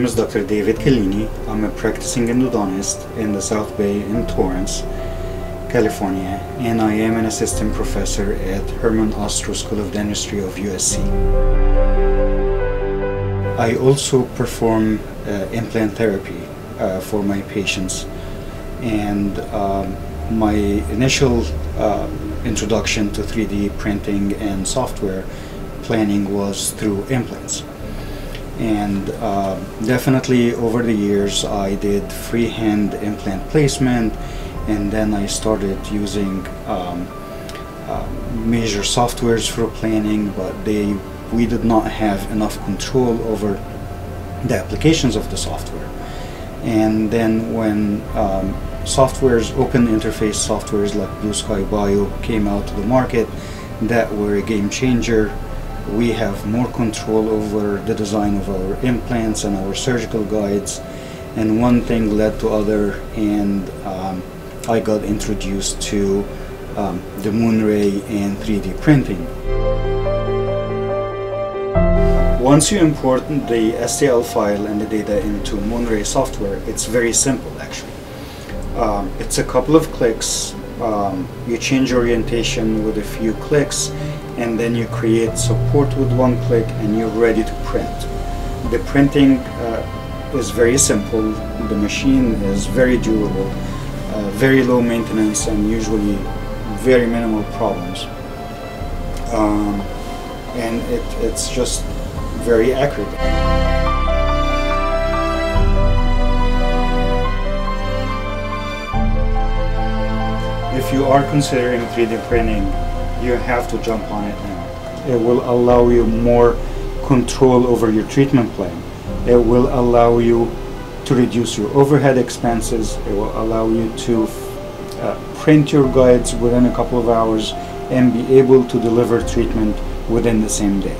is Dr. David Kellini. I'm a practicing endodontist in the South Bay in Torrance, California, and I am an assistant professor at Herman Ostrow School of Dentistry of USC. I also perform implant therapy for my patients, and my initial introduction to 3D printing and software planning was through implants. And definitely over the years I did freehand implant placement, and then I started using major softwares for planning, but we did not have enough control over the applications of the software. And then when open interface softwares like Blue Sky Bio came out to the market, that were a game changer. We have more control over the design of our implants and our surgical guides, and one thing led to other, and I got introduced to the Moonray and 3D printing. Once you import the STL file and the data into Moonray software, it's very simple actually. It's a couple of clicks. You change orientation with a few clicks, and then you create support with one click, and you're ready to print. The printing is very simple. The machine is very durable, very low maintenance, and usually very minimal problems. And it's just very accurate. If you are considering 3D printing, you have to jump on it now. It will allow you more control over your treatment plan. It will allow you to reduce your overhead expenses. It will allow you to print your guides within a couple of hours and be able to deliver treatment within the same day.